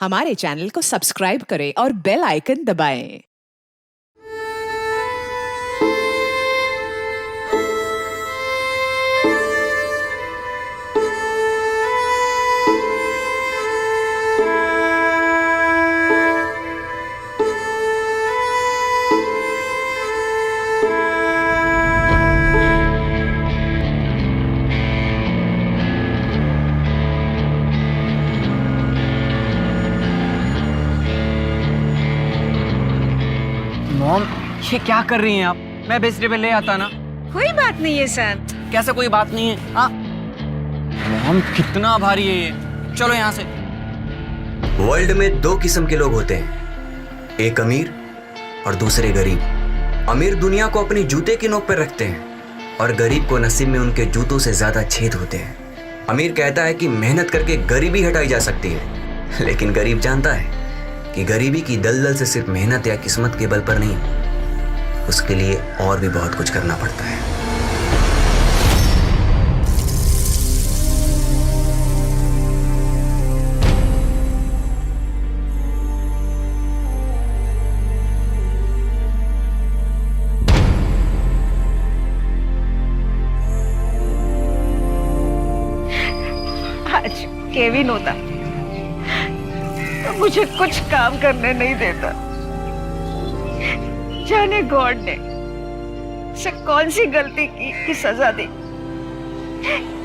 हमारे चैनल को सब्सक्राइब करें और बेल आइकन दबाएं। मॉम, ये क्या कर रही हैं आप? मैं वेजिटेबल ले आता ना। कोई बात नहीं है सर। कैसे कोई बात नहीं है? हाँ मॉम, कितना भारी है ये। चलो यहाँ से। वर्ल्ड में दो किस्म के लोग होते हैं, एक अमीर और दूसरे गरीब। अमीर दुनिया को अपनी जूते की नोक पर रखते हैं और गरीब को नसीब में उनके जूतों से ज्यादा छेद होते हैं। अमीर कहता है कि मेहनत करके गरीबी हटाई जा सकती है, लेकिन गरीब जानता है कि गरीबी की दलदल से सिर्फ मेहनत या किस्मत के बल पर नहीं, उसके लिए और भी बहुत कुछ करना पड़ता है। आज केविन होता तो मुझे कुछ काम करने नहीं देता। जाने गॉड ने उसे कौन सी गलती की सजा दी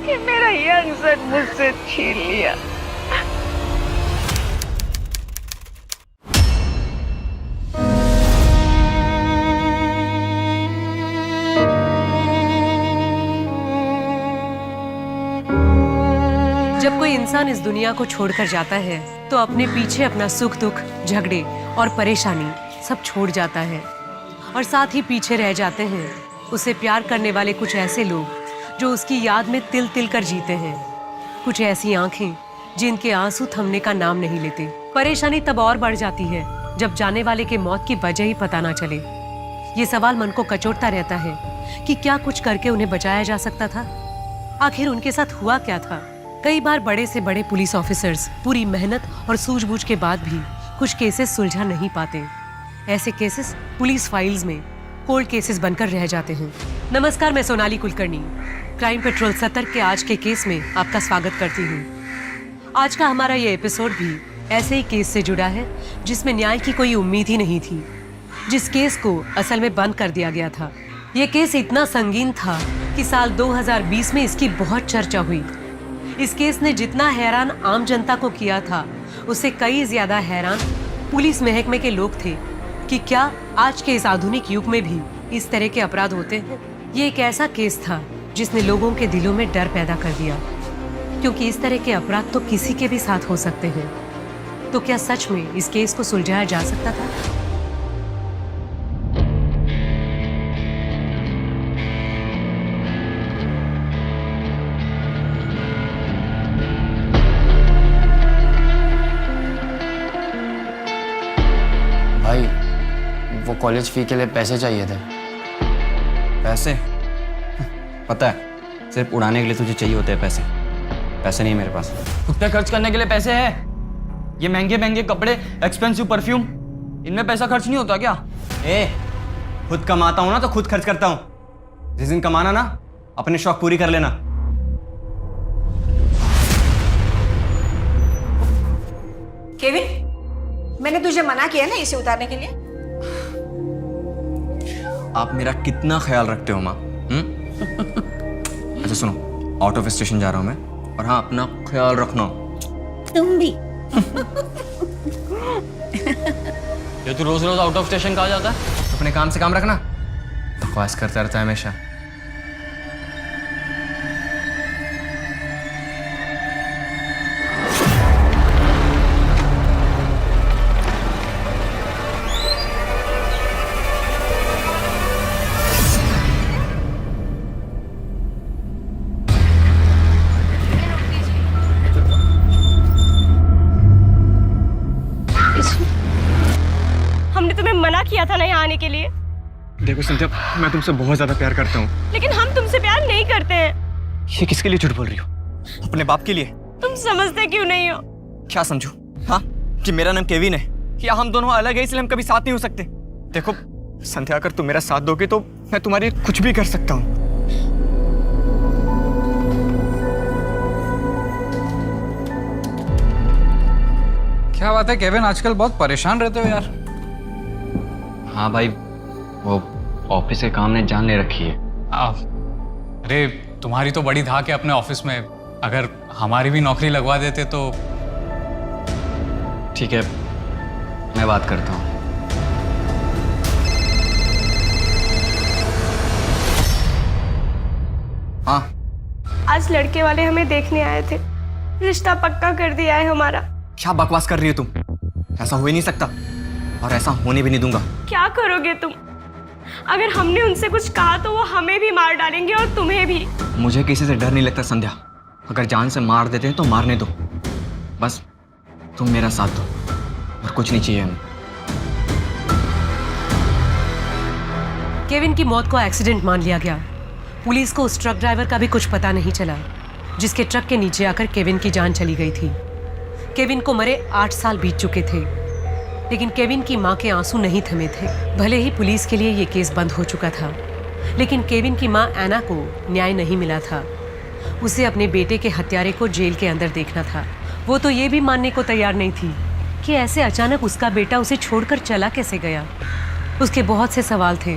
कि मेरा यंग सन मुझसे छीन लिया। जब कोई इंसान इस दुनिया को छोड़कर जाता है तो अपने पीछे अपना सुख दुख, झगड़े और परेशानी सब छोड़ जाता है, और साथ ही पीछे रह जाते हैं उसे प्यार करने वाले कुछ ऐसे लोग जो उसकी याद में तिल तिल कर जीते हैं, कुछ ऐसी आंखें जिनके आंसू थमने का नाम नहीं लेते। परेशानी तब और बढ़ जाती है जब जाने वाले के मौत की वजह ही पता ना चले। ये सवाल मन को कचोटता रहता है कि क्या कुछ करके उन्हें बचाया जा सकता था? आखिर उनके साथ हुआ क्या था? कई बार बड़े से बड़े पुलिस ऑफिसर्स पूरी मेहनत और सूझबूझ के बाद भी कुछ केसेस सुलझा नहीं पाते। ऐसे केसेस पुलिस फाइल्स में कोल्ड केसेस बनकर रह जाते हैं। नमस्कार, मैं सोनाली कुलकर्णी क्राइम पेट्रोल 70 के आज के केस में आपका स्वागत करती हूँ। आज का हमारा ये एपिसोड भी ऐसे ही केस से जुड़ा है जिसमें न्याय की कोई उम्मीद ही नहीं थी, जिस केस को असल में बंद कर दिया गया था। ये केस इतना संगीन था कि साल 2020 में इसकी बहुत चर्चा हुई। इस केस ने जितना हैरान आम जनता को किया था, उससे कई ज्यादा हैरान पुलिस महकमे के लोग थे कि क्या आज के इस आधुनिक युग में भी इस तरह के अपराध होते हैं। ये एक ऐसा केस था जिसने लोगों के दिलों में डर पैदा कर दिया, क्योंकि इस तरह के अपराध तो किसी के भी साथ हो सकते हैं। तो क्या सच में इस केस को सुलझाया जा सकता था? भाई, वो कॉलेज फी के लिए पैसे चाहिए थे। पैसे? पता है, सिर्फ उड़ाने के लिए तुझे चाहिए होते हैं पैसे। पैसे नहीं है मेरे पास। खुद पे खर्च करने के लिए पैसे है? ये महंगे महंगे कपड़े, एक्सपेंसिव परफ्यूम, इनमें पैसा खर्च नहीं होता क्या? खुद कमाता हूं ना तो खुद खर्च करता हूं। जिस दिन कमाना ना, अपने शौक पूरी कर लेना। केविन, मैंने तुझे मना किया ना इसे उतारने के लिए। आप मेरा कितना ख्याल रखते हो माँ? अच्छा सुनो, आउट ऑफ स्टेशन जा रहा हूं मैं, और हाँ, अपना ख्याल रखना। तुम भी। ये तू रोज रोज आउट ऑफ स्टेशन कहाँ जाता है? अपने काम से काम रखना। बकवास करता रहता है हमेशा। हमने तुम्हें मना किया था ना यहाँ आने के लिए। देखो संध्या, मैं तुमसे बहुत ज्यादा प्यार करता हूँ। लेकिन हम तुमसे प्यार नहीं करते हैं। ये किसके लिए झूठ बोल रही हो? अपने बाप के लिए। तुम समझते क्यों नहीं हो? क्या समझू? हाँ, कि मेरा नाम केविन है या हम दोनों अलग है इसलिए हम कभी साथ नहीं हो सकते। देखो संध्या, अगर तुम मेरा साथ दोगे तो मैं तुम्हारे लिए कुछ भी कर सकता हूँ। क्या बात है केविन, आजकल बहुत परेशान रहते हो यार। हाँ भाई, वो ऑफिस के काम ने जान ले रखी है। अरे तुम्हारी तो बड़ी धाक है अपने ऑफिस में, अगर हमारी भी नौकरी लगवा देते तो। ठीक है, मैं बात करता हूँ। हाँ, आज लड़के वाले हमें देखने आए थे, रिश्ता पक्का कर दिया है हमारा। क्या बकवास कर रही हो तुम? ऐसा हो ही नहीं सकता और ऐसा होने भी नहीं दूंगा। क्या करोगे तुम? अगर हमने उनसे कुछ कहा तो वो हमें भी मार डालेंगे और तुम्हें भी। मुझे किसी से डर नहीं लगता संध्या, अगर जान से मार देते हैं तो मारने दो, बस तुम मेरा साथ दो और कुछ नहीं चाहिए हमें। केविन की मौत को एक्सीडेंट मान लिया गया। पुलिस को उस ट्रक ड्राइवर का भी कुछ पता नहीं चला जिसके ट्रक के नीचे आकर केविन की जान चली गई थी। केविन को मरे 8 साल बीत चुके थे, लेकिन केविन की मां के आंसू नहीं थमे थे। भले ही पुलिस के लिए ये केस बंद हो चुका था, लेकिन केविन की मां एना को न्याय नहीं मिला था। उसे अपने बेटे के हत्यारे को जेल के अंदर देखना था। वो तो ये भी मानने को तैयार नहीं थी कि ऐसे अचानक उसका बेटा उसे छोड़कर चला कैसे गया। उसके बहुत से सवाल थे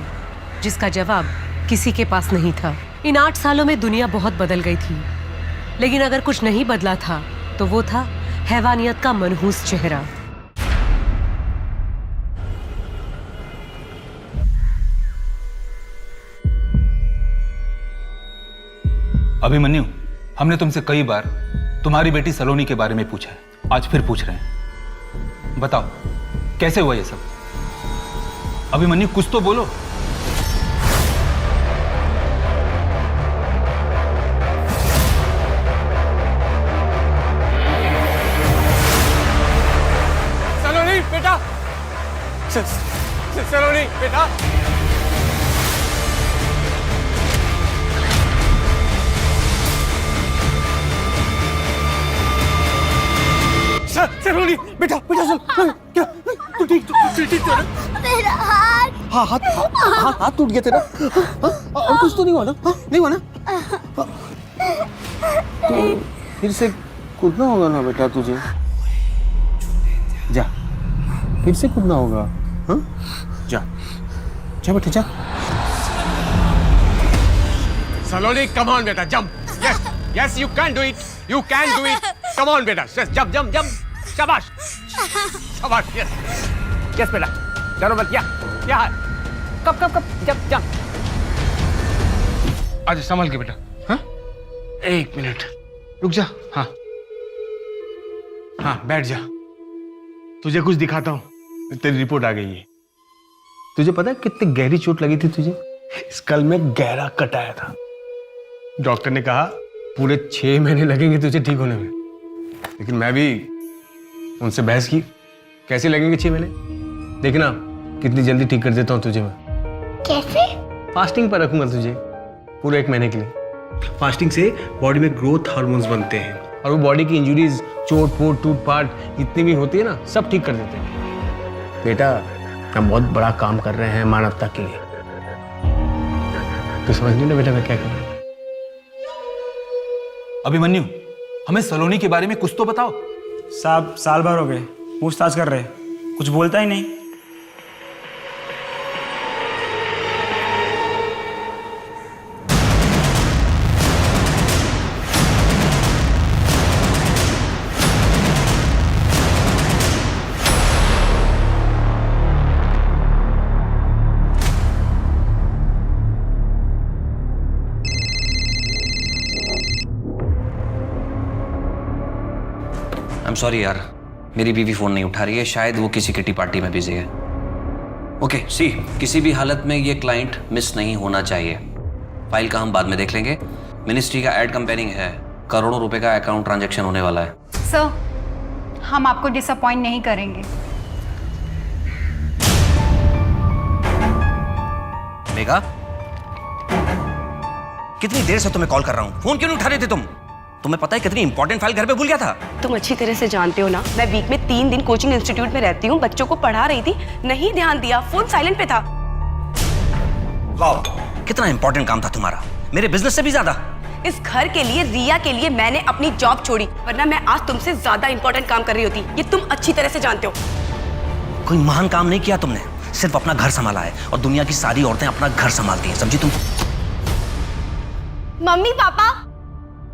जिसका जवाब किसी के पास नहीं था। इन 8 सालों में दुनिया बहुत बदल गई थी, लेकिन अगर कुछ नहीं बदला था तो वो था हैवानियत का मनहूस चेहरा। अभिमन्यु, हमने तुमसे कई बार तुम्हारी बेटी सलोनी के बारे में पूछा है, आज फिर पूछ रहे हैं। बताओ कैसे हुआ ये सब? अभिमन्यु कुछ तो बोलो। सलोनी बेटा, सलोनी बेटा। सलोनी बेटा, बेटा चल। क्या तू ठीक तो है? मेरा हाथ। हाँ, हाथ टूट गया तेरा। और कुछ तो नहीं हुआ ना? नहीं हुआ ना? तो फिर से कूदना होगा ना बेटा तुझे। जा, फिर से कूदना होगा। हाँ, जा जा बेटा जा। सलोनी, कम ऑन बेटा, jump. Yes yes, you can do it, you can do it. Come on बेटा, जंप जंप जंप। शाबाश शाबाश, यस यस बेटा, चलो बस। क्या कब जंप जंप। आज संभल के बेटा। हाँ, 1 मिनट रुक जा। हाँ हाँ, बैठ जा। तुझे कुछ दिखाता हूँ। तेरी रिपोर्ट आ गई है। तुझे पता है कितनी गहरी चोट लगी थी तुझे? स्कल में गहरा कट आया था। डॉक्टर ने कहा पूरे 6 महीने लगेंगे तुझे ठीक होने में, लेकिन मैं भी उनसे बहस की। कैसे लगेंगे 6 महीने? देखना कितनी जल्दी ठीक कर देता हूँ तुझे मैं। कैसे? फास्टिंग पर रखूंगा तुझे पूरे 1 महीने के लिए। फास्टिंग से बॉडी में ग्रोथ हार्मोन्स बनते हैं और वो बॉडी की इंजुरीज, चोट फोट, टूट पाट जितनी भी होती है ना, सब ठीक कर देते हैं। बेटा, हम बहुत बड़ा काम कर रहे हैं मानवता के लिए। तो समझ नहीं ना बेटा मैं क्या कर रहा हूँ। अभिमन्यु, हमें सलोनी के बारे में कुछ तो बताओ। साहब, साल भर हो गए पूछताछ कर रहे, कुछ बोलता ही नहीं। I'm sorry यार, मेरी बीवी फोन नहीं उठा रही है, शायद वो किसी किटी पार्टी में बिजी है। ओके सी, किसी भी हालत में ये क्लाइंट मिस नहीं होना चाहिए। फाइल का हम बाद में देख लेंगे। मिनिस्ट्री का एड कंपेयरिंग है, करोड़ों रुपए का अकाउंट ट्रांजैक्शन होने वाला है। सर, हम आपको डिसअपॉइंट नहीं करेंगे। मेघा, कितनी देर से तुम्हें कॉल कर रहा हूं, फोन क्यों नहीं उठा रहे थे तुम? तुम्हें पता है कितनी इंपॉर्टेंट फाइल घर पे भूल गया था। तुम अच्छी तरह से जानते हो ना, मैं वीक में 3 दिन कोचिंग इंस्टीट्यूट में रहती हूँ, बच्चों को पढ़ा रही थी, नहीं ध्यान दिया, फोन साइलेंट पे था। वाह, कितना इंपॉर्टेंट काम था तुम्हारा, मेरे बिजनेस से भी ज्यादा। इस घर के लिए, रिया के लिए मैंने अपनी जॉब छोड़ी, वरना मैं आज तुमसे ज्यादा इंपॉर्टेंट काम कर रही होती। ये तुम अच्छी तरह से जानते हो। कोई महान काम नहीं किया तुमने, सिर्फ अपना घर संभाला है, और दुनिया की सारी औरतें अपना घर संभालती हैं, समझी तुम? मम्मी पापा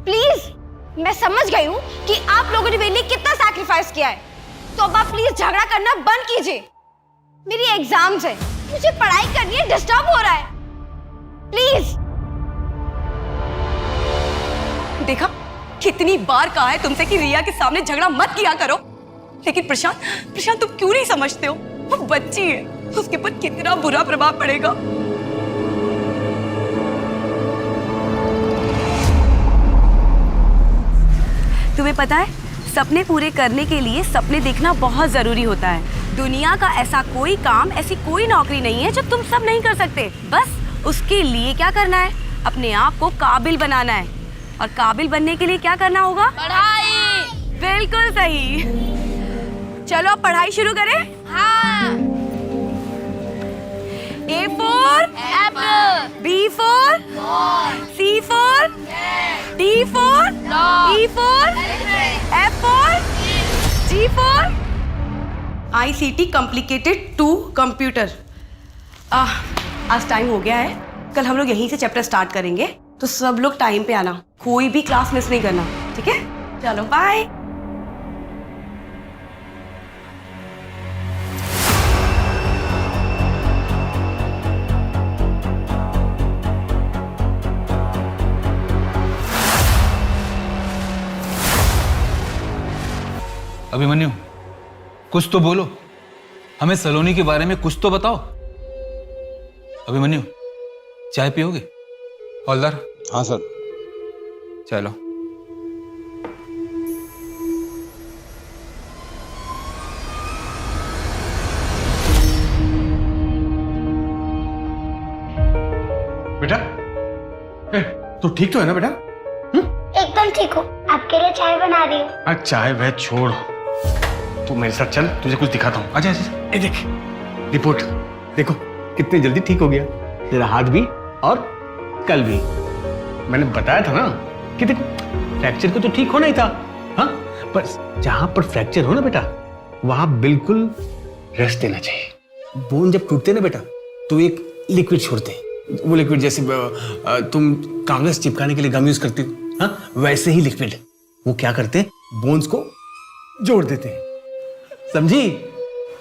प्लीज, मैं समझ गई हूँ कि आप लोगों ने मेरे लिए कितना सैक्रिफाइस किया है, तो अब आप प्लीज झगड़ा करना बंद कीजिए। मेरी एग्जाम्स है, मुझे पढ़ाई करनी है, डिस्टर्ब हो रहा है, प्लीज। देखा, कितनी बार कहा है तुमसे कि रिया के सामने झगड़ा मत किया करो, लेकिन प्रशांत तुम क्यों नहीं समझते हो? वो बच्ची है, उसके ऊपर कितना बुरा प्रभाव पड़ेगा। तुम्हें पता है, सपने पूरे करने के लिए सपने देखना बहुत जरूरी होता है। दुनिया का ऐसा कोई काम, ऐसी कोई नौकरी नहीं है जो तुम सब नहीं कर सकते। बस उसके लिए क्या करना है, अपने आप को काबिल बनाना है, और काबिल बनने के लिए क्या करना होगा? पढ़ाई। बिल्कुल सही। चलो अब पढ़ाई शुरू करें। हाँ। A for Apple, B for C for D for E for F for G for ICT complicated to computer। आज टाइम हो गया है, कल हम लोग यहीं से चैप्टर स्टार्ट करेंगे, तो सब लोग टाइम पे आना, कोई भी क्लास मिस नहीं करना, ठीक है? चलो बाय। अभिमन्यु, कुछ तो बोलो, हमें सलोनी के बारे में कुछ तो बताओ। अभिमन्यु, चाय पियोगे? हवलदार। हाँ सर। चलो। बेटा, तू ठीक तो है ना बेटा? एकदम ठीक हो, आपके लिए चाय बना रही हूँ। चाय वह छोड़, तू मेरे साथ चल, तुझे कुछ दिखाता हूँ। अच्छा, ये देख रिपोर्ट, देखो कितनी जल्दी ठीक हो गया तेरा हाथ भी और कल भी। मैंने बताया था ना कि देखो फ्रैक्चर को तो ठीक होना ही था, हाँ, पर जहां पर फ्रैक्चर हो ना बेटा, वहां बिल्कुल रेस्ट देना चाहिए। बोन जब टूटते ना बेटा, तो एक लिक्विड छोड़ते हैं, वो लिक्विड जैसे तुम कागज चिपकाने के लिए गम यूज करती हो, हाँ, वैसे ही लिक्विड वो क्या करते हैं, बोन्स को जोड़ देते हैं, समझी?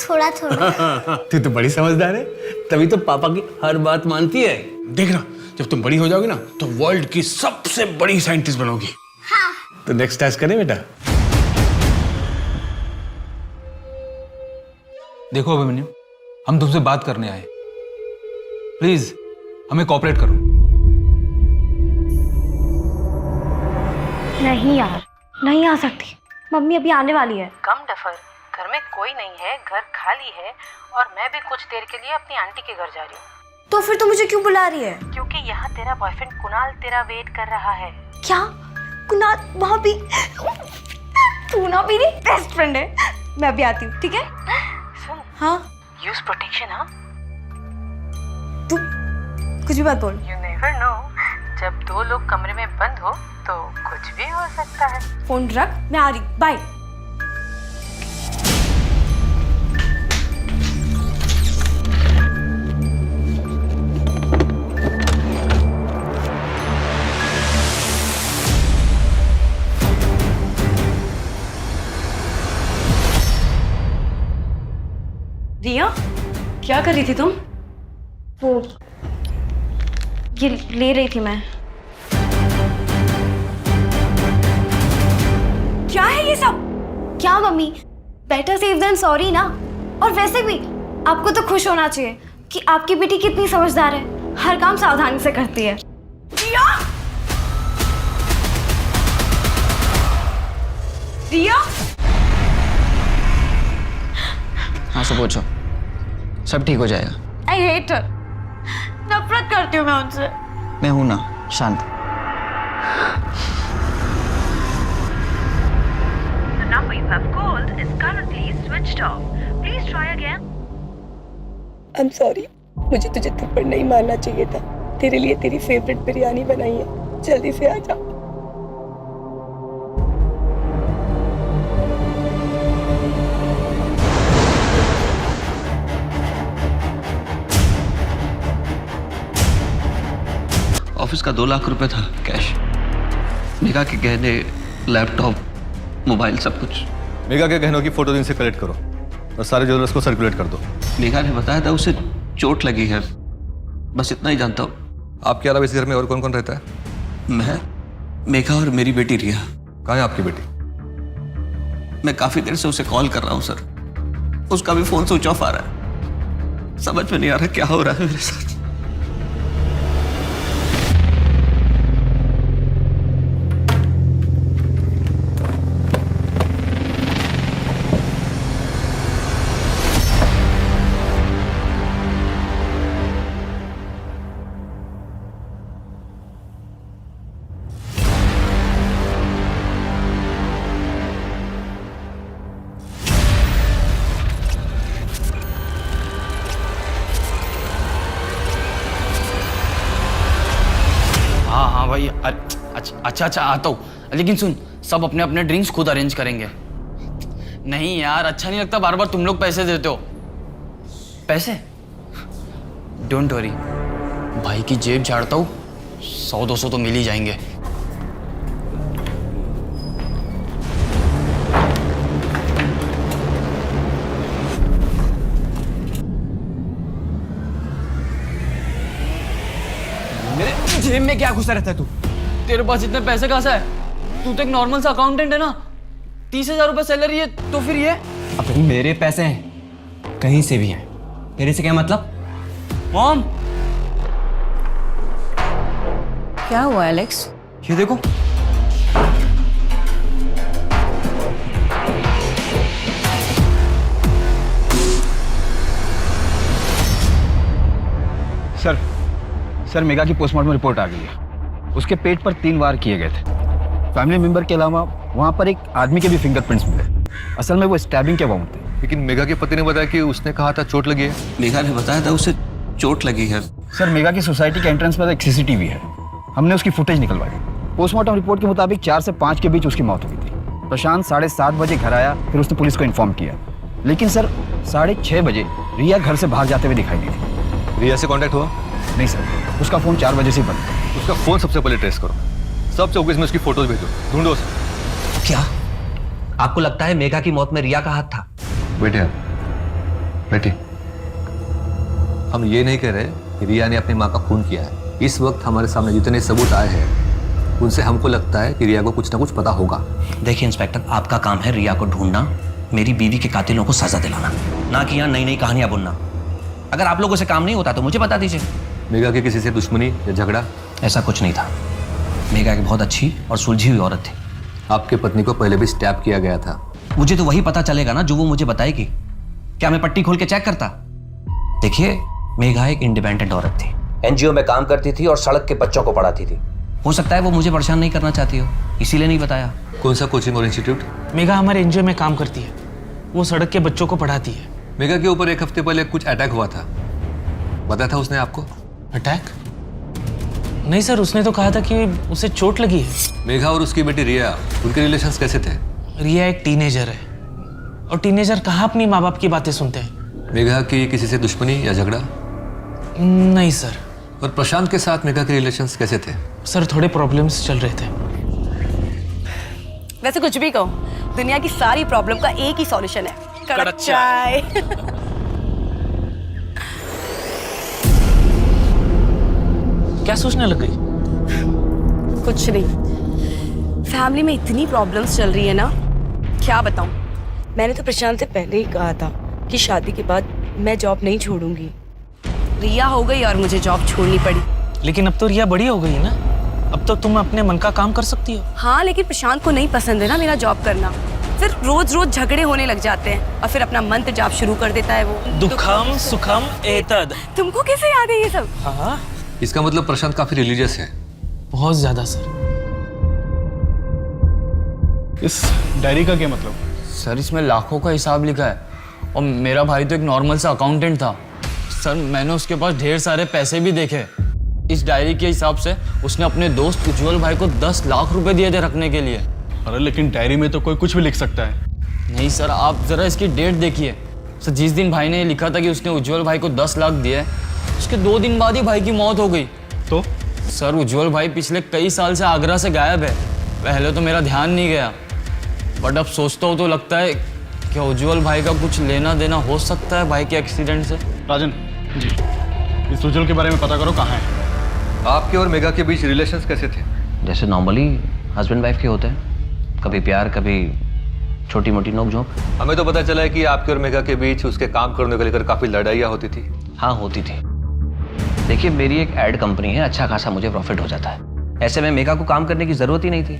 थोड़ा थोड़ा। तू तो बड़ी समझदार है, तभी तो पापा की हर बात मानती है। देखना, जब तुम बड़ी हो जाओगी ना, तो वर्ल्ड की सबसे बड़ी साइंटिस्ट बनोगी। हाँ। तो नेक्स्ट टास्क करें बेटा। देखो अभिमन्यु, हम तुमसे बात करने आए, प्लीज हमें कोऑपरेट करो। नहीं यार, नहीं आ सकती, मम्मी अभी आने वाली है। कम डफर, घर में कोई नहीं है, घर खाली है, और मैं भी कुछ देर के लिए अपनी आंटी के घर जा रही हूँ। तो फिर तू मुझे क्यों बुला रही है? क्योंकि यहाँ तेरा बॉयफ्रेंड कुणाल तेरा वेट कर रहा है। क्या? कुणाल वहाँ भी? तू ना मेरी बेस्ट फ्रेंड है, मैं भी आती हूँ, ठीक है? सुन, हाँ, यूज प्रोटेक्शन। हाँ, तू कुछ भी बात बोल। यू नेवर नो, जब 2 लोग कमरे में बंद हो तो कुछ भी हो सकता है। फोन रख, मैं आ रही, बाय। रिया, क्या कर रही थी तुम? वो ये ले रही थी मैं। क्या है ये सब? क्या mummy, better safe than sorry ना। और वैसे भी आपको तो खुश होना चाहिए कि आपकी बेटी कितनी समझदार है, हर काम सावधानी से करती है। रिया, रिया, हाँ सब पूछो, सब ठीक हो जाएगा। आई हेट हर, नफरत करती हूँ मैं उनसे। मैं हूं ना, शांत। I'm sorry, मुझे तुझे थप्पड़ नहीं मारना चाहिए था। तेरे लिए तेरी फेवरेट बिरयानी बनाई है, जल्दी से आ जा। ऑफिस का 2 लाख रुपए था कैश, मेघा के गहने, लैपटॉप, मोबाइल, सब कुछ। मेघा के गहनों की फोटो इनसे कलेक्ट करो और सारे ज्वेलर्स को सर्कुलेट कर दो। मेघा ने बताया था उसे चोट लगी है, बस इतना ही जानता हूँ। आपके अलावा इस घर में और कौन कौन रहता है? मैं, मेघा और मेरी बेटी रिया। कहाँ है आपकी बेटी? मैं काफी देर से उसे कॉल कर रहा हूँ सर, उसका भी फोन स्विच ऑफ आ रहा है। समझ में नहीं आ रहा क्या हो रहा है मेरे साथ। हाँ भाई, अच्छा आता हूँ, लेकिन सुन, सब अपने अपने ड्रिंक्स खुद अरेंज करेंगे। नहीं यार, अच्छा नहीं लगता बार बार तुम लोग पैसे देते हो। पैसे डोंट वरी, भाई की जेब झाड़ता हूँ, 100-200 तो मिल ही जाएंगे। मेरे जेब में क्या घुसा रहता है तू? तेरे पास इतने पैसे कहाँ से है? तू तो एक नॉर्मल सा अकाउंटेंट है ना। 30,000 रुपए सैलरी है, तो फिर ये? अब मेरे पैसे हैं, कहीं से भी हैं, तेरे से क्या मतलब? मॉम, क्या हुआ एलेक्स? ये देखो, सर मेघा की पोस्टमार्टम रिपोर्ट आ गई है। उसके पेट पर 3 वार किए गए थे। फैमिली मेंबर के अलावा वहाँ पर एक आदमी के भी फिंगरप्रिंट्स मिले। असल में वो स्टैबिंग के वाउंड थे। लेकिन मेघा के पति ने बताया कि उसने कहा था चोट लगी है। मेघा ने बताया था उसे चोट लगी है। सर मेघा की सोसाइटी के एंट्रेंस पर एक CCTV है, हमने उसकी फुटेज निकलवाई। पोस्टमार्टम रिपोर्ट के मुताबिक 4 से 5 के बीच उसकी मौत हुई थी। प्रशांत 7:30 बजे घर आया, फिर उसने पुलिस को इन्फॉर्म किया। लेकिन सर 6:30 बजे रिया घर से बाहर जाते हुए दिखाई दी थी। रिया से कांटेक्ट हुआ? नहीं सर, उसका फोन 4 बजे से बंद है। उसका फोन सबसे पहले ट्रेस करो, सब चौकीस में उसकी फोटोज भेजो, ढूंढो उसे। क्या आपको लगता है मेघा की मौत में रिया का हाथ था? बेटी, हम ये नहीं कह रहे कि रिया ने अपनी माँ का खून किया है। इस वक्त हमारे सामने जितने सबूत आए हैं उनसे हमको लगता है कि रिया को कुछ ना कुछ पता होगा। देखिए इंस्पेक्टर, आपका काम है रिया को ढूंढना, मेरी बीवी के कातिलों को सजा दिलाना, ना कि यहाँ नई नई कहानियां बुनना। अगर आप लोगों से काम नहीं होता तो मुझे बता दीजिए। मेघा की किसी से दुश्मनी या झगड़ा? ऐसा कुछ नहीं था। मेघा एक बहुत अच्छी और सुलझी हुई औरत थी। आपके पत्नी को पहले भी स्टैप किया गया था। मुझे तो वही पता चलेगा ना जो वो मुझे बताएगी। क्या मैं पट्टी खोल के चेक करता? देखिए, मेघा एक इंडिपेंडेंट औरत थी, NGO में काम करती थी और सड़क के बच्चों को पढ़ाती थी। हो सकता है वो मुझे परेशान नहीं करना चाहती हो, इसीलिए नहीं बताया। कौन सा कोचिंग और इंस्टीट्यूट? मेघा हमारे NGO में काम करती है, वो सड़क के बच्चों को पढ़ाती है। मेघा के ऊपर 1 हफ्ते पहले कुछ अटैक हुआ था, बताया था उसने आपको? अटैक? नहीं सर, उसने तो कहा था कि उसे चोट लगी है। मेघा और उसकी बेटी रिया, उनके रिलेशंस कैसे थे? रिया एक टीनेजर है, और टीनेजर कहाँ अपनी माँ बाप की बातें सुनते हैं। मेघा की किसी से दुश्मनी या झगड़ा? नहीं सर। और प्रशांत के साथ मेघा के रिलेशंस कैसे थे? सर थोड़े प्रॉब्लम्स चल रहे थे। वैसे कुछ भी कहो, दुनिया की सारी प्रॉब्लम का एक ही सॉल्यूशन है, कड़क चाय। क्या सोचने लग गई? कुछ नहीं, फैमिली में इतनी प्रॉब्लम्स चल रही है ना, क्या बताऊं। मैंने तो प्रशांत से पहले ही कहा था कि शादी के बाद मैं जॉब नहीं छोड़ूंगी। रिया हो गई और मुझे जॉब छोड़नी पड़ी। लेकिन अब तो रिया बड़ी हो गई है ना, अब तो तुम अपने मन का काम कर सकती हो। हाँ, लेकिन प्रशांत को नहीं पसंद है ना मेरा जॉब करना। फिर रोज रोज झगड़े होने लग जाते हैं और फिर अपना मंत्र जाप शुरू कर देता है वो। दुखम सुखम एतद। तुमको कैसे याद है ये सब? हाँ, इसका मतलब प्रशांत काफी रिलीजियस है। बहुत ज्यादा सर। इस डायरी का क्या मतलब? सर इसमें लाखों का हिसाब लिखा है, और मेरा भाई तो एक नॉर्मल सा अकाउंटेंट था। सर मैंने उसके पास ढेर सारे पैसे भी देखे। इस डायरी के हिसाब से उसने अपने दोस्त उज्जवल भाई को 10 लाख रुपए दिए थे रखने के लिए। अरे लेकिन डायरी में तो कोई कुछ भी लिख सकता है। नहीं सर, आप जरा इसकी डेट देखिए। सर जिस दिन भाई ने ये लिखा था कि उसने उज्जवल भाई को 10 लाख दिए, उसके 2 दिन बाद ही भाई की मौत हो गई। तो सर उज्जवल भाई पिछले कई साल से आगरा से गायब है। पहले तो मेरा ध्यान नहीं गया, बट अब सोचता हूँ तो लगता है कि उज्जवल भाई का कुछ लेना देना हो सकता है भाई के एक्सीडेंट से। राजन जी, इस उज्जवल के बारे में पता करो कहाँ है। आपके और मेघा के बीच रिलेशंस कैसे थे? जैसे नॉर्मली हस्बैंड वाइफ के होते हैं, कभी प्यार कभी छोटी मोटी नोक-झोंक। हमें तो पता चला है कि आपके और मेघा के बीच उसके काम करने को लेकर काफी लड़ाइयाँ होती थी। हाँ होती थी। देखिए मेरी एक एड कंपनी है, अच्छा खासा मुझे प्रॉफिट हो जाता है। ऐसे में मेघा को काम करने की जरूरत ही नहीं थी।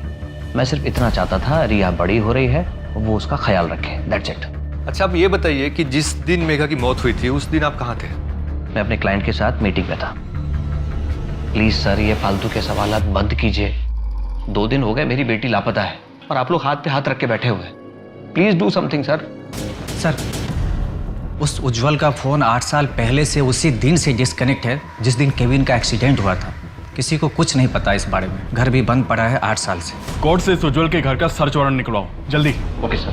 मैं सिर्फ इतना चाहता था रिया बड़ी हो रही है और वो उसका ख्याल रखे, दैट्स इट। अच्छा आप ये बताइए कि जिस दिन मेघा की मौत हुई थी उस दिन आप कहाँ थे? मैं अपने क्लाइंट के साथ मीटिंग में था। प्लीज सर ये फालतू के सवालात बंद कीजिए। 2 दिन हो गए मेरी बेटी लापता है और आप लोग हाथ पे हाथ रख के बैठे हुए। Please do something sir. Sir उस उज्जवल का फोन 8 साल पहले से उसी दिन से डिस्कनेक्ट है जिस दिन केविन का एक्सीडेंट हुआ था। किसी को कुछ नहीं पता इस बारे में। घर भी बंद पड़ा है 8 साल से। कोर्ट से इस उज्जवल के घर का सर्च वारंट निकलवाओ जल्दी। Okay sir.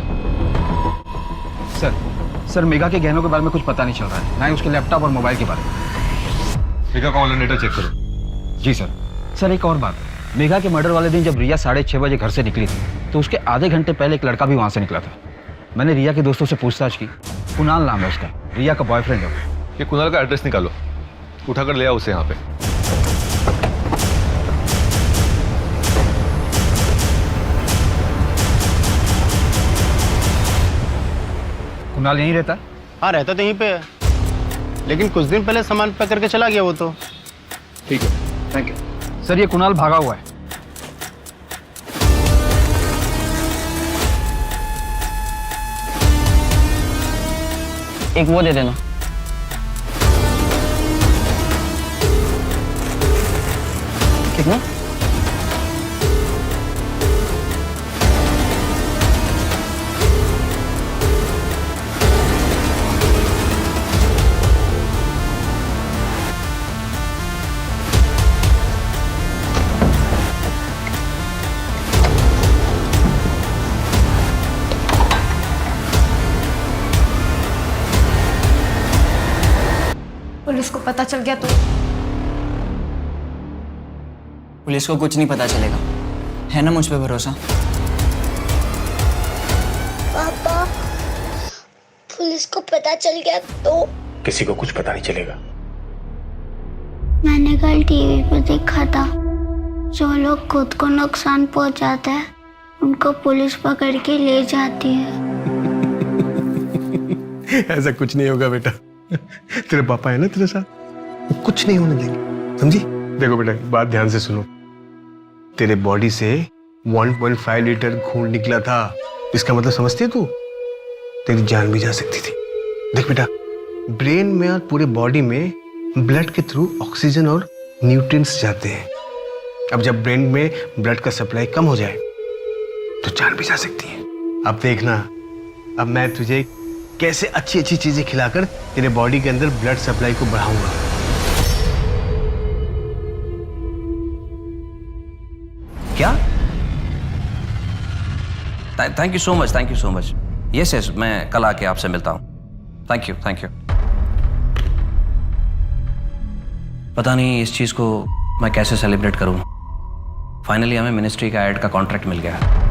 सर मेघा के गहनों के बारे में कुछ पता नहीं चल रहा है, ना ही उसके लैपटॉप और मोबाइल के बारे में। मेघा का ऑनलाइन डेटा चेक करो। जी सर। सर एक और बात, मेघा के मर्डर वाले दिन जब रिया 6:30 बजे घर से निकली थी तो उसके आधे घंटे पहले एक लड़का भी वहाँ से निकला था। मैंने रिया के दोस्तों से पूछताछ की, कुणाल नाम है उसका, रिया का बॉयफ्रेंड है। ये कुणाल का एड्रेस निकालो, उठाकर ले आओ उसे यहाँ पे। कुणाल यहीं रहता? हाँ रहता तो यहीं पे है, लेकिन कुछ दिन पहले सामान पैक करके चला गया वो तो। ठीक है, थैंक यू। सर ये कुणाल भागा हुआ है। एक वो दे देना। कितना? पुलिस को पता चल गया तो? पुलिस को कुछ नहीं पता चलेगा, है ना मुझ पे भरोसा? पापा पुलिस को पता चल गया तो? किसी को कुछ पता नहीं चलेगा। मैंने कल टीवी पे देखा था, जो लोग खुद को नुकसान पहुंचाते हैं उनको पुलिस पकड़ के ले जाती है। ऐसा कुछ नहीं होगा बेटा, तेरे पापा है ना तेरे साथ, वो कुछ नहीं होने देंगे, समझी? देखो बेटा बात ध्यान से सुनो, तेरे बॉडी से 1.5 लीटर खून निकला था, इसका मतलब समझती है तू? तेरी जान भी जा सकती थी। देख बेटा, ब्रेन में और पूरे बॉडी में ब्लड के थ्रू ऑक्सीजन और न्यूट्रिएंट्स जाते हैं। अब जब ब्रेन में ब्लड का सप्लाई कम हो जाए तो जान भी जा सकती है। अब देखना, अब मैं तुझे कैसे अच्छी अच्छी चीजें खिलाकर तेरे बॉडी के अंदर ब्लड सप्लाई को बढ़ाऊंगा। क्या? Thank you so much, thank you so much. Yes yes, मैं कल आके आपसे मिलता हूँ। Thank you, thank you. पता नहीं इस चीज को मैं कैसे सेलिब्रेट करूँ। फाइनली हमें मिनिस्ट्री का एड का कॉन्ट्रैक्ट मिल गया।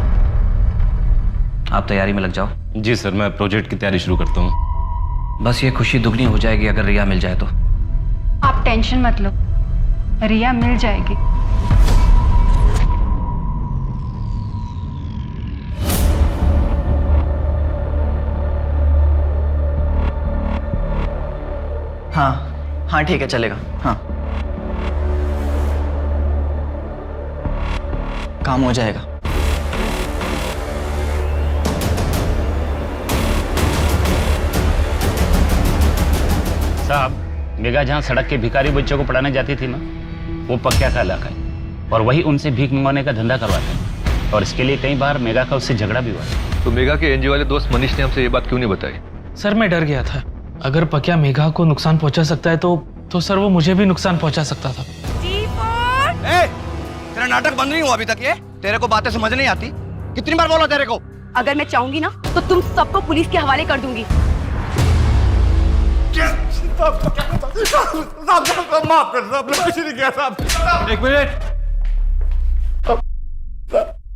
आप तैयारी में लग जाओ। जी सर, मैं प्रोजेक्ट की तैयारी शुरू करता हूँ। बस ये खुशी दुगनी हो जाएगी अगर रिया मिल जाए तो। आप टेंशन मत लो, रिया मिल जाएगी। हाँ हाँ ठीक है, चलेगा। हाँ काम हो जाएगा। साहब, मेघा जहाँ सड़क के भिखारी बच्चों को पढ़ाने जाती थी ना, वो पक्या का इलाका है और वही उनसे भीख मंगवाने का धंधा करवाता है और इसके लिए कई बार मेघा का उससे झगड़ा भी हुआ है। तो मेघा के एनजीओ वाले दोस्त मनीष ने हमसे ये बात क्यों नहीं बताई? सर मैं डर गया था, अगर पकिया मेघा को नुकसान पहुंचा सकता है तो सर वो मुझे भी नुकसान पहुंचा सकता था। तेरा नाटक बंद नहीं हुआ अभी तक ये? तेरे को बातें समझ नहीं आती? कितनी बार बोला तेरे को? अगर मैं चाहूंगी ना तो तुम सबको पुलिस के हवाले कर दूंगी। माफ कर साहब, कुछ नहीं किया साहब। एक मिनट,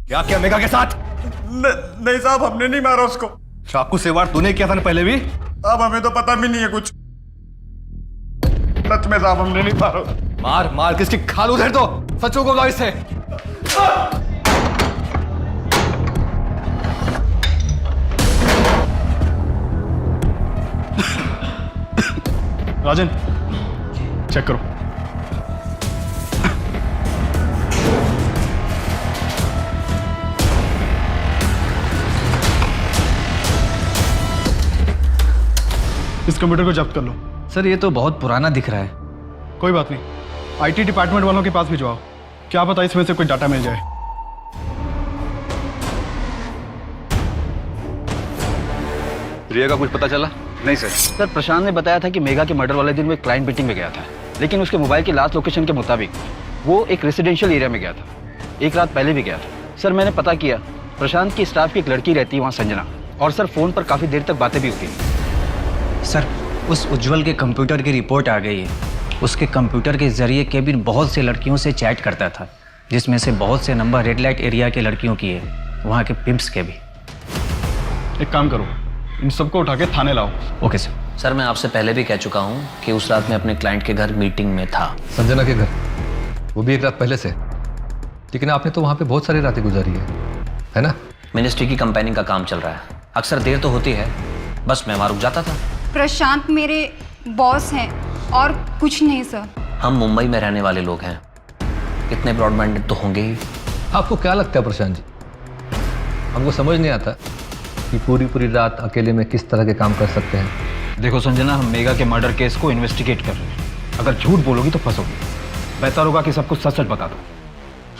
क्या किया मेघा के साथ? नहीं साहब, हमने नहीं मारा उसको। चाकू से वार तूने किया था ना पहले भी? अब हमें तो पता भी नहीं है कुछ। सच में साहब हमने नहीं मारा। मार मार किसकी खाल उधर दो, सचों को बताओ इससे। राजन चेक करो। इस कंप्यूटर को जब्त कर लो। सर ये तो बहुत पुराना दिख रहा है। कोई बात नहीं, आईटी डिपार्टमेंट वालों के पास भिजवाओ, क्या पता इसमें से कोई डाटा मिल जाए। रिया का कुछ पता चला? नहीं सर। सर प्रशांत ने बताया था कि मेघा के मर्डर वाले दिन वो एक क्लाइंट मीटिंग में गया था, लेकिन उसके मोबाइल की लास्ट लोकेशन के मुताबिक वो एक रेजिडेंशियल एरिया में गया था, एक रात पहले भी गया था। सर मैंने पता किया, प्रशांत की स्टाफ की एक लड़की रहती है वहाँ, संजना, और सर फोन पर काफ़ी देर तक बातें भी होती हैं। सर उस उज्जवल के कंप्यूटर की रिपोर्ट आ गई है। उसके कंप्यूटर के जरिए केविन बहुत से लड़कियों से चैट करता था, जिसमें से बहुत से नंबर रेड लाइट एरिया के लड़कियों की है, वहाँ के पिम्प्स के भी। एक काम करो, इन सबको उठा के थाने लाओ। Okay sir. सर मैं आपसे पहले भी कह चुका हूँ कि उस रात मैं अपने क्लाइंट के घर मीटिंग में था। संजना के घर? वो भी एक रात पहले से? लेकिन आपने तो वहाँ पे बहुत सारी रातें गुजारी है ना? मिनिस्ट्री की कंपेनिंग का काम चल रहा है, अक्सर देर तो होती है, बस मैं वहाँ रुक जाता था। प्रशांत मेरे बॉस हैं और कुछ नहीं सर। हम मुंबई में रहने वाले लोग हैं, इतने ब्रॉड माइंडेड तो होंगे ही। आपको क्या लगता है प्रशांत जी, हमको समझ नहीं आता कि पूरी रात अकेले में किस तरह के काम कर सकते हैं। देखो संजना, हम मेघा के मर्डर केस को इन्वेस्टिगेट कर रहे हैं। अगर झूठ बोलोगी तो फंसोगी। बेहतर होगा कि सब कुछ सच सच बता दो।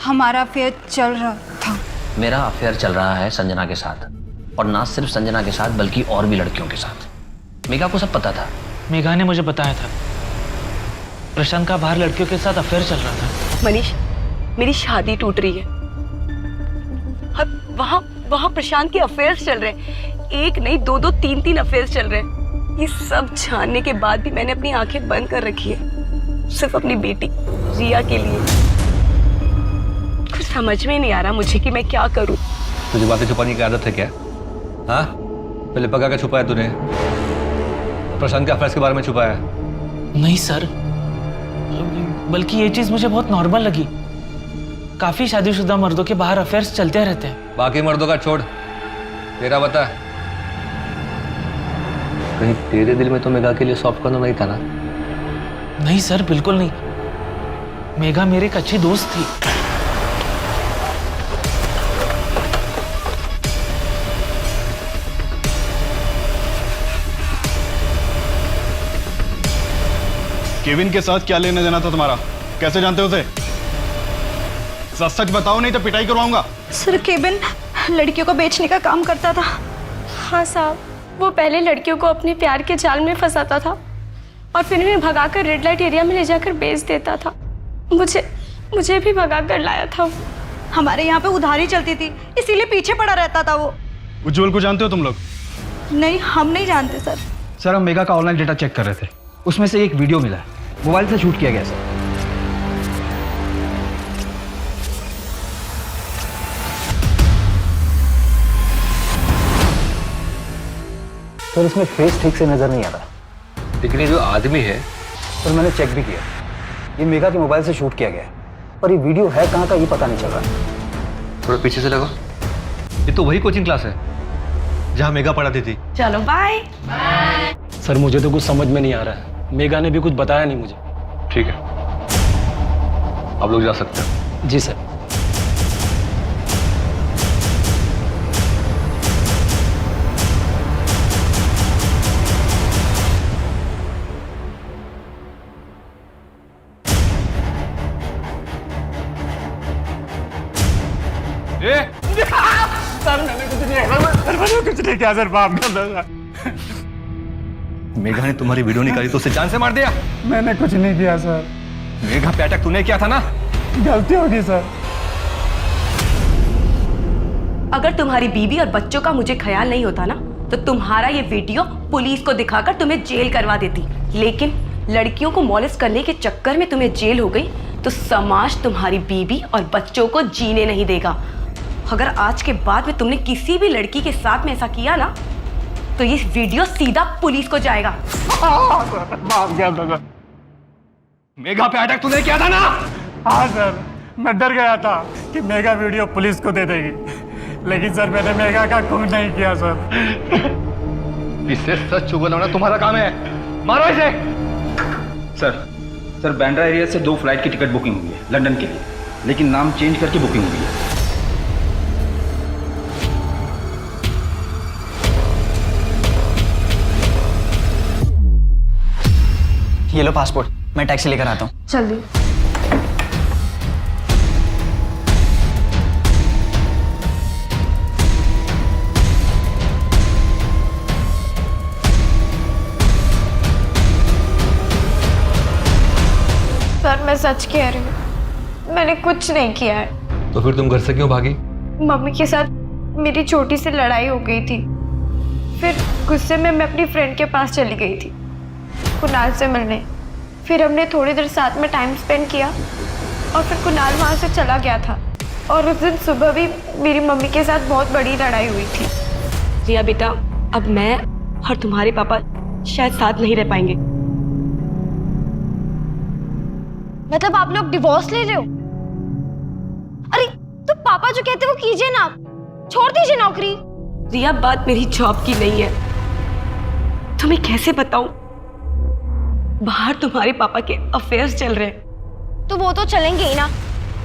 हमारा अफेयर चल रहा था। मेरा अफेयर चल रहा है संजना के साथ, और ना सिर्फ संजना के साथ बल्कि और भी लड़कियों के साथ। मेघा को सब पता था। मेघा ने मुझे बताया था प्रशांत का बाहर लड़कियों के साथ अफेयर चल रहा था। मनीष, मेरी शादी टूट रही है, अब वहाँ प्रशांत के अफेयर्स चल रहे हैं। एक नहीं, दो, तीन अफेयर्स चल रहे हैं। ये सब जानने के बाद भी मैंने अपनी आंखें बंद कर रखी है, सिर्फ अपनी बेटी रिया के लिए। कुछ समझ में नहीं आ रहा मुझे कि मैं क्या करूं। तुझे बातें छुपाने की आदत है क्या? हाँ, पहले पका के छुपाया तूने, प्रशांत के अफेयर्स के बारे में छुपाया? नहीं सर, बल्कि ये चीज मुझे बहुत नॉर्मल लगी। काफी शादीशुदा मर्दों के बाहर अफेयर्स चलते रहते हैं। बाकी मर्दों का छोड़, तेरा बता। कहीं तेरे दिल में तो मेघा के लिए सॉफ्ट कॉर्नर नहीं था ना? नहीं सर, बिल्कुल नहीं। मेघा मेरी एक अच्छी दोस्त थी। केविन के साथ क्या लेने देना था तुम्हारा? कैसे जानते हो उसे? सच सच बताओ, नहीं तो पिटाई करवाऊंगा। सर केविन लड़कियों को बेचने का काम करता था। हाँ साहब, वो पहले लड़कियों को अपने प्यार के जाल में फंसाता था और फिर उन्हें भगाकर रेड लाइट एरिया में ले जाकर बेच देता था। मुझे भी भगाकर लाया था। हमारे यहाँ पे उधारी चलती थी, इसीलिए पीछे पड़ा रहता था वो। उज्जवल को जानते हो तुम लोग? नहीं, हम नहीं जानते सर। सर हम मेघा का ऑनलाइन डेटा चेक कर रहे थे, उसमें से एक वीडियो मिला है, मोबाइल से शूट किया गया सर। सर इसमें फेस ठीक से नजर नहीं आ रहा, लेकिन ये जो आदमी है, सर मैंने चेक भी किया, ये मेघा के मोबाइल से शूट किया गया है, पर ये वीडियो है कहाँ का ये पता नहीं चल रहा। थोड़ा पीछे से लगो। ये तो वही कोचिंग क्लास है जहाँ मेघा पढ़ाती थी। चलो बाय। सर मुझे तो कुछ समझ में नहीं आ रहा है, मेघा ने भी कुछ बताया नहीं मुझे। ठीक है, आप लोग जा सकते हैं। जी सर। सर मैंने कुछ नहीं किया। सर मैंने कुछ नहीं किया सर, माफ कर दो सर। मेघा ने तुम्हारी वीडियो निकाली तो उसे जान से मार दिया? मैंने कुछ नहीं किया सर। मेघा पे अटैक तूने किया था ना? गलती होगी सर। अगर तुम्हारी बीवी और बच्चों का मुझे ख्याल नहीं होता ना तो तुम्हारा ये वीडियो पुलिस को दिखाकर तुम्हें जेल करवा देती। लेकिन लड़कियों को मॉलेस्ट करने के चक्कर में तुम्हें जेल हो गई तो समाज तुम्हारी बीवी और बच्चों को जीने नहीं देगा। अगर आज के बाद में तुमने किसी भी लड़की के साथ में ऐसा किया ना तो ये वीडियो सीधा पुलिस को जाएगा। माफ किया था। मेघा पे अटैक तूने किया था ना? हाँ सर, मैं डर गया था कि मेघा वीडियो पुलिस को दे देगी, लेकिन सर मैंने मेघा का खून नहीं किया सर। इससे सच छुपाना तुम्हारा काम है। मारो इसे। सर बांद्रा एरिया से 2 फ्लाइट की टिकट बुकिंग हुई है लंदन के लिए, लेकिन नाम चेंज करके बुकिंग हुई है। ये लो पासपोर्ट, मैं टैक्सी लेकर आता हूँ। जल्दी। सर मैं सच कह रही हूँ, मैंने कुछ नहीं किया है। तो फिर तुम घर से क्यों भागी? मम्मी के साथ मेरी छोटी सी लड़ाई हो गई थी, फिर गुस्से में मैं अपनी फ्रेंड के पास चली गई थी कुणाल से मिलने। फिर हमने थोड़ी देर साथ में टाइम स्पेंड किया और फिर कुणाल वहाँ से चला गया था। और उस दिन सुबह भी मेरी मम्मी के साथ बहुत बड़ी लड़ाई हुई थी। रिया बेटा, अब मैं और तुम्हारे पापा शायद साथ नहीं रह पाएंगे। मतलब आप लोग डिवोर्स ले रहे हो? अरे तो पापा जो कहते हैं वो कीजिए ना, छोड़ दीजिए नौकरी। रिया बात मेरी जॉब की नहीं है, तुम्हें कैसे बताऊं, बाहर तुम्हारे पापा के अफेयर्स चल रहे हैं। तो वो तो चलेंगे ही ना,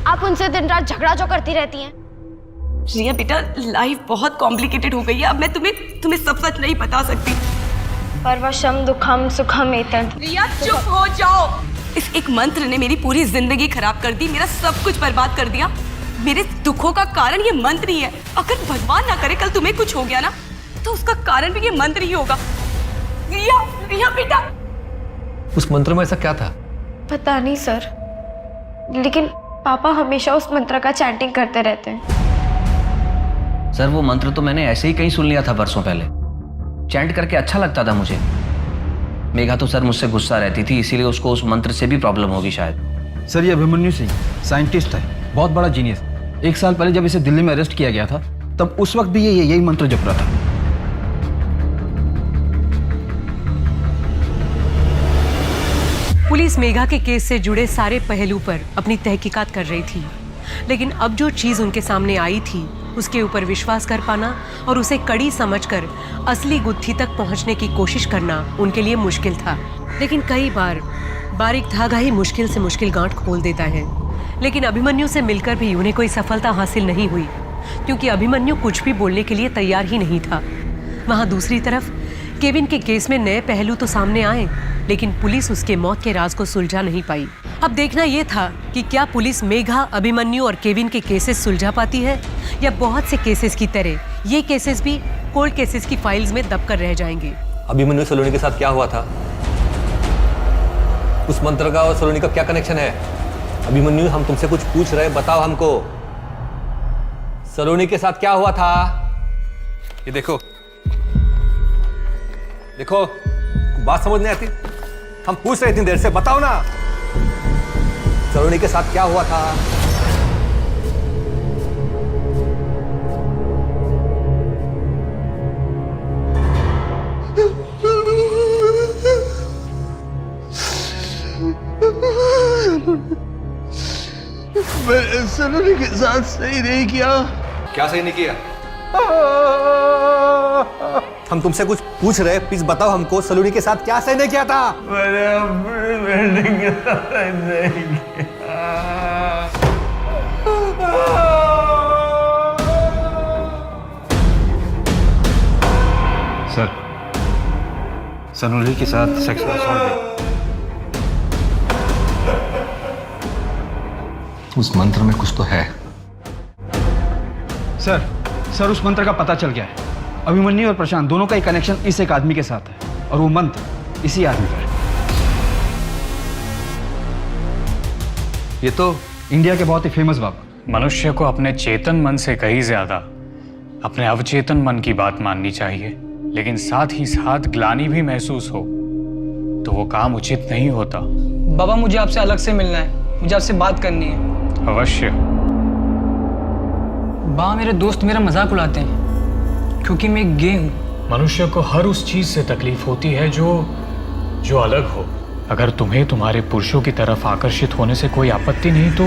आप उनसे दिन रात झगड़ा जो करती रहती हैं। रिया बेटा लाइफ बहुत कॉम्प्लिकेटेड हो गई है, अब मैं तुम्हें सब सच नहीं बता सकती। परवशम दुखम सुखम एतद। रिया चुप हो जाओ। इस एक मंत्र ने मेरी पूरी जिंदगी खराब कर दी, मेरा सब कुछ बर्बाद कर दिया। मेरे दुखों का कारण ये मंत्र ही है। अगर भगवान ना करे कल तुम्हें कुछ हो गया ना तो उसका कारण भी ये मंत्र ही होगा। रिया बेटा। उस मंत्र में ऐसा क्या था? पता नहीं सर, लेकिन पापा हमेशा उस मंत्र का चैंटिंग करते रहते हैं। सर वो मंत्र तो मैंने ऐसे ही कहीं सुन लिया था बरसों पहले, चैंट करके अच्छा लगता था मुझे। मेघा तो सर मुझसे गुस्सा रहती थी, इसीलिए उसको उस मंत्र से भी प्रॉब्लम होगी शायद। सर ये अभिमन्यु सिंह साइंटिस्ट है, बहुत बड़ा जीनियस। 1 साल पहले जब इसे दिल्ली में अरेस्ट किया गया था तब उस वक्त भी ये यही मंत्र जप रहा था। पुलिस मेघा के केस से जुड़े सारे पहलू पर अपनी तहकीकात कर रही थी, लेकिन अब जो चीज उनके सामने आई थी उसके ऊपर विश्वास कर पाना और उसे कड़ी समझकर असली गुत्थी तक पहुंचने की कोशिश करना उनके लिए मुश्किल था। लेकिन कई बार बारीक धागा ही मुश्किल से मुश्किल गांठ खोल देता है। लेकिन अभिमन्यु से मिलकर भी उन्हें कोई सफलता हासिल नहीं हुई, क्योंकि अभिमन्यु कुछ भी बोलने के लिए तैयार ही नहीं था। वहाँ दूसरी तरफ केविन के केस में नए पहलू तो सामने आए, लेकिन पुलिस उसके मौत के राज को सुलझा नहीं पाई। अब देखना यह था कि क्या पुलिस मेघा, अभिमन्यु और केविन के केसेस सुलझा पाती है या बहुत से केसेस की तरह ये केसेस भी कोल्ड केसेस की फाइल्स में दबकर रह जाएंगे। अभिमन्यु सलोनी के साथ क्या हुआ था? उस मंत्र का और सलोनी का क्या कनेक्शन है? अभिमन्यु हम तुमसे कुछ पूछ रहे, बताओ हमको। सलोनी के साथ क्या हुआ था? ये देखो देखो, बात समझ नहीं आती? हम पूछ रहे इतनी देर से, बताओ ना सलोनी के साथ क्या हुआ था? मैंने सलोनी के साथ सही नहीं किया। क्या सही नहीं किया? हम तुमसे कुछ पूछ रहे, प्लीज बताओ हमको, सलोनी के साथ क्या सही नहीं किया था? मैंने अपनी बेटी के साथ सही नहीं किया। सर सलोनी के साथ सेक्स असॉल्ट। उस मंत्र में कुछ तो है। सर उस मंत्र का पता चल गया है। अभिमन्यु और प्रशांत दोनों का ही कनेक्शन इस एक आदमी के साथ है, और वो मंत्र इसी आदमी पर। ये तो इंडिया के बहुत ही फेमस बाबा। मनुष्य को अपने चेतन मन से कहीं ज्यादा अपने अवचेतन मन की बात माननी चाहिए, लेकिन साथ ही साथ ग्लानि भी महसूस हो तो वो काम उचित नहीं होता। बाबा मुझे आपसे अलग से मिलना है, मुझे आपसे बात करनी है। अवश्य। बाबा मेरे दोस्त मेरा मजाक उड़ाते हैं क्योंकि मैं गे हूँ। मनुष्य को हर उस चीज से तकलीफ होती है जो अलग हो। अगर तुम्हें तुम्हारे पुरुषों की तरफ आकर्षित होने से कोई आपत्ति नहीं तो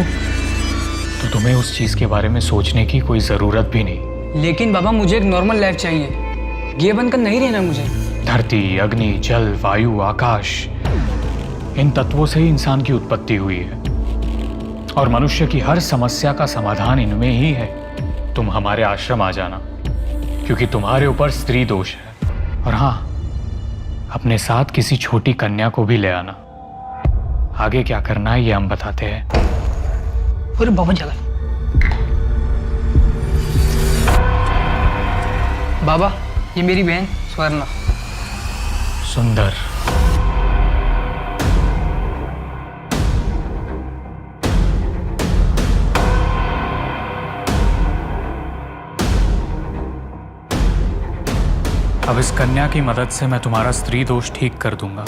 तुम्हें उस चीज के बारे में सोचने की कोई जरूरत भी नहीं। लेकिन बाबा मुझे एक नॉर्मल लाइफ चाहिए, गे बनकर नहीं रहना मुझे। धरती, अग्नि, जल, वायु, आकाश, इन तत्वों से ही इंसान की उत्पत्ति हुई है और मनुष्य की हर समस्या का समाधान इनमें ही है। तुम हमारे आश्रम आ जाना क्योंकि तुम्हारे ऊपर स्त्री दोष है। और हाँ, अपने साथ किसी छोटी कन्या को भी ले आना। आगे क्या करना है ये हम बताते हैं। अरे बाबा चला। बाबा ये मेरी बहन स्वर्णा। सुंदर। अब इस कन्या की मदद से मैं तुम्हारा स्त्री दोष ठीक कर दूंगा।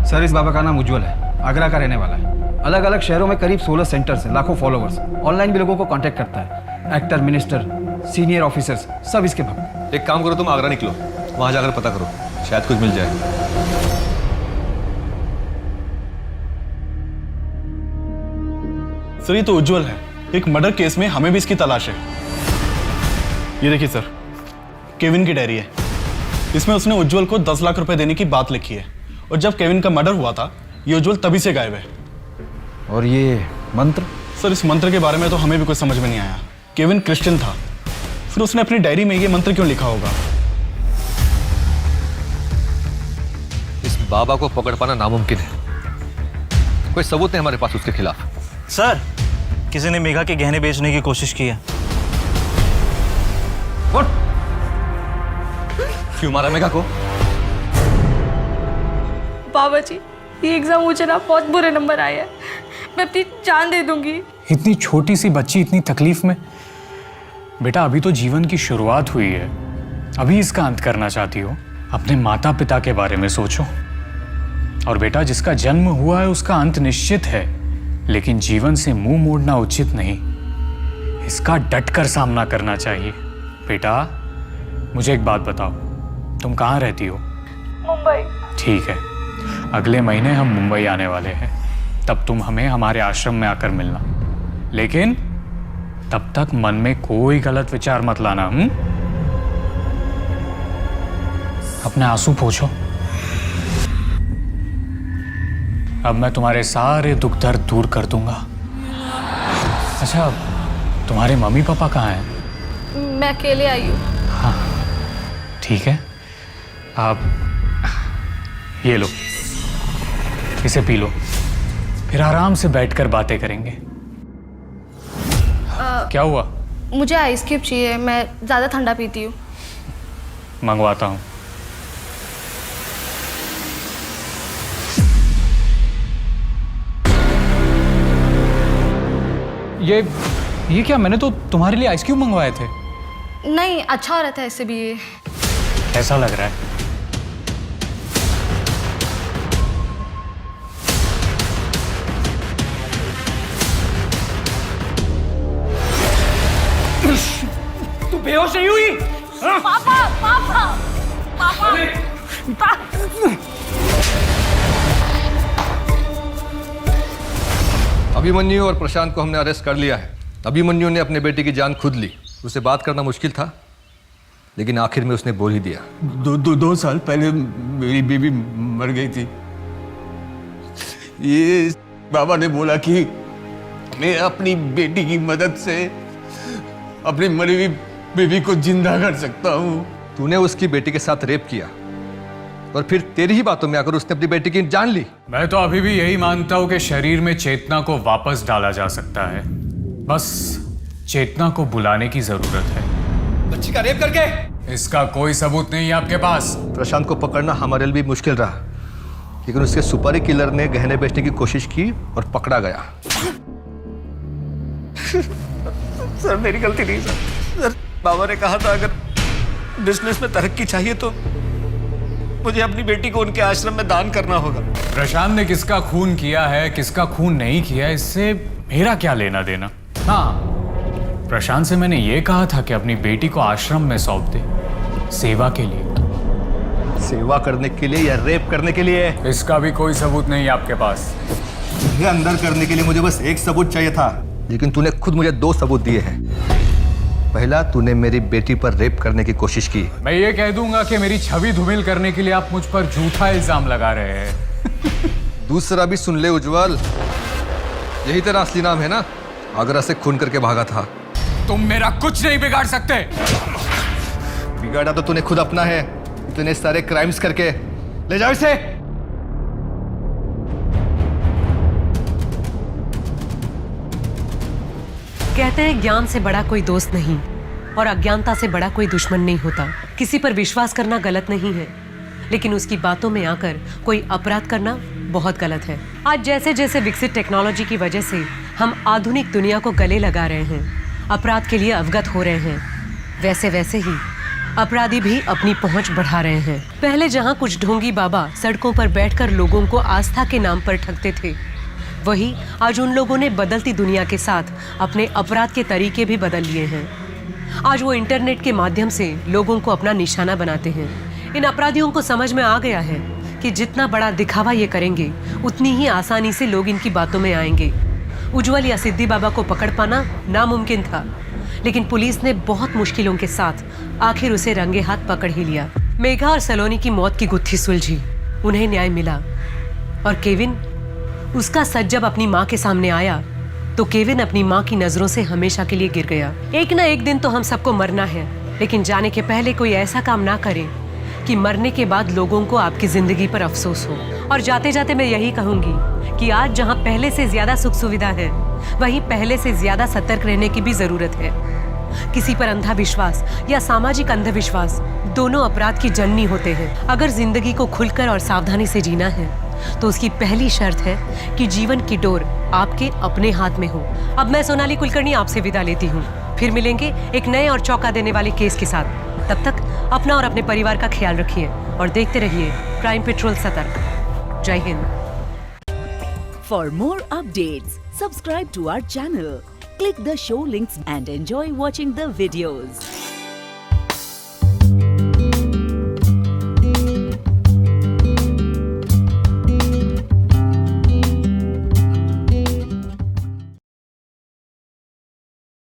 सर इस बाबा का नाम उज्जवल है, आगरा का रहने वाला है। अलग अलग शहरों में करीब 16 सेंटर्स हैं, लाखों फॉलोवर्स। ऑनलाइन भी लोगों को कांटेक्ट करता है। एक्टर, मिनिस्टर, सीनियर ऑफिसर्स सब इसके भक्त। एक काम करो, तुम आगरा निकलो, वहां जाकर पता करो, शायद कुछ मिल जाए। सर ये तो उज्जवल है, एक मर्डर केस में हमें भी इसकी तलाश है। ये देखिए सर, केविन की डायरी है। इसमें उसने उज्जवल को 10 लाख रुपए देने की बात लिखी है और जब केविन का मर्डर हुआ था ये उज्जवल तभी से गायब है। और ये मंत्र? सर इस मंत्र के बारे में तो हमें भी कुछ समझ में नहीं आया। केविन क्रिश्चियन था, फिर उसने अपनी डायरी में ये मंत्र क्यों लिखा होगा? इस बाबा को पकड़ पाना नामुमकिन है। कोई सबूत है हमारे पास उसके खिलाफ? सर किसी ने मेघा के गहने बेचने की कोशिश की है। क्यों मारा मेघा को? बाबा जी ये एग्जाम मुझे ना बहुत बुरे नंबर आए हैं, मैं अपनी जान दे दूंगी। इतनी छोटी सी बच्ची इतनी तकलीफ में। बेटा अभी तो जीवन की शुरुआत हुई है, अभी इसका अंत करना चाहती हो? अपने माता पिता के बारे में सोचो। और बेटा जिसका जन्म हुआ है उसका अंत निश्चित है, लेकिन जीवन से मुंह मोड़ना उचित नहीं। इसका डटकर सामना करना चाहिए। बेटा मुझे एक बात बताओ, तुम कहाँ रहती हो? मुंबई। ठीक है, अगले महीने हम मुंबई आने वाले हैं, तब तुम हमें हमारे आश्रम में आकर मिलना। लेकिन तब तक मन में कोई गलत विचार मत लाना। अपने आंसू पोंछो। अब मैं तुम्हारे सारे दुख दर्द दूर कर दूंगा। अच्छा, तुम्हारे मम्मी पापा कहाँ हैं? मैं अकेले आई हूँ। हाँ ठीक है, आप ये लो, इसे पी लो, फिर आराम से बैठकर बातें करेंगे। क्या हुआ? मुझे आइस क्यूब चाहिए, मैं ज़्यादा ठंडा पीती हूँ। मंगवाता हूँ। ये क्या, मैंने तो तुम्हारे लिए आइस क्यूब मंगवाए थे। नहीं अच्छा हो रहा था इससे भी। ये कैसा लग रहा है? तू बेहोश नहीं हुई? पापा पापा पापा अभिमन्यु और प्रशांत को हमने अरेस्ट कर लिया है। अभिमन्यु ने अपने बेटे की जान खुद ली। उससे बात करना मुश्किल था, लेकिन आखिर में उसने बोल ही दिया। 2 साल पहले मेरी बीवी मर गई थी। ये बाबा ने बोला कि मैं अपनी बेटी की मदद से अपनी मरी हुई बीवी को जिंदा कर सकता हूँ। तूने उसकी बेटी के साथ रेप किया और फिर तेरी ही बातों में आकर उसने अपनी बेटी की जान ली। मैं तो अभी भी यही मानता हूं कि शरीर में चेतना को वापस डाला जा सकता है, बस चेतना को बुलाने की जरूरत है। बच्ची का रेप करके इसका कोई सबूत नहीं है आपके पास। प्रशांत को पकड़ना हमारे लिए भी मुश्किल रहा, लेकिन उसके सुपारी किलर ने गहने बेचने की कोशिश की और पकड़ा गया। सर मेरी गलती नहीं सर बाबा ने कहा था अगर बिजनेस में तरक्की चाहिए तो मुझे अपनी बेटी को उनके आश्रम में दान करना होगा। प्रशांत ने किसका खून किया है, किसका खून नहीं किया, इससे मेरा क्या लेना देना। हाँ, प्रशांत से मैंने ये कहा था कि अपनी बेटी को आश्रम में सौंप दे, सेवा के लिए। सेवा करने के लिए या रेप करने के लिए? इसका भी कोई सबूत नहीं है आपके पास। ये अंदर करने के लिए मुझे बस एक सबूत चाहिए था, लेकिन तूने खुद मुझे 2 सबूत दिए हैं। पहला, तूने मेरी बेटी पर रेप करने की कोशिश की। मैं ये कह दूंगा कि मेरी छवि धूमिल करने के लिए आप मुझ पर झूठा इल्जाम लगा रहे हैं। दूसरा भी सुन ले उज्जवल, यही तेरा असली नाम है ना? आगरा से खून करके भागा था। तुम मेरा कुछ नहीं बिगाड़ सकते। बिगाड़ा तो तूने खुद अपना है, इतने सारे क्राइम्स करके। ले जाओ इसे। कहते हैं ज्ञान से बड़ा कोई दोस्त नहीं और अज्ञानता से बड़ा कोई दुश्मन नहीं होता। किसी पर विश्वास करना गलत नहीं है, लेकिन उसकी बातों में आकर कोई अपराध करना बहुत गलत है। आज जैसे जैसे विकसित टेक्नोलॉजी की वजह से हम आधुनिक दुनिया को गले लगा रहे हैं, अपराध के लिए अवगत हो रहे हैं, वैसे वैसे ही अपराधी भी अपनी पहुंच बढ़ा रहे हैं। पहले जहां कुछ ढोंगी बाबा सड़कों पर बैठकर लोगों को आस्था के नाम पर ठगते थे, वही आज उन लोगों ने बदलती दुनिया के साथ अपने अपराध के तरीके भी बदल लिए हैं। आज वो इंटरनेट के माध्यम से लोगों को अपना निशाना बनाते हैं। इन अपराधियों को समझ में आ गया है कि जितना बड़ा दिखावा ये करेंगे, उतनी ही आसानी से लोग इनकी बातों में आएंगे। उज्जवल या सिद्धि बाबा को पकड़ पाना नामुमकिन था, लेकिन पुलिस ने बहुत मुश्किलों के साथ आखिर उसे रंगे हाथ पकड़ ही लिया। मेघा और सलोनी की मौत की गुत्थी सुलझी, उन्हें न्याय मिला। और केविन, उसका सच जब अपनी माँ के सामने आया तो केविन अपनी माँ की नजरों से हमेशा के लिए गिर गया। एक ना एक दिन तो हम सबको मरना है, लेकिन जाने के पहले कोई ऐसा काम ना करे कि मरने के बाद लोगों को आपकी जिंदगी पर अफसोस हो। और जाते जाते मैं यही कहूंगी कि आज जहां पहले से ज्यादा सुख सुविधा है, वहीं पहले से ज्यादा सतर्क रहने की भी जरूरत है। किसी पर अंधा विश्वास या सामाजिक अंधविश्वास दोनों अपराध की जननी होते हैं। अगर जिंदगी को खुलकर और सावधानी से जीना है तो उसकी पहली शर्त है कि जीवन की डोर आपके अपने हाथ में हो। अब मैं सोनाली कुलकर्णी आपसे विदा लेती हूँ। फिर मिलेंगे एक नए और चौंका देने वाले केस के साथ। तब तक अपना और अपने परिवार का ख्याल रखिए और देखते रहिए क्राइम पेट्रोल सतर्क। जय Hind. For more updates, subscribe to our channel, click the show links and enjoy watching the videos.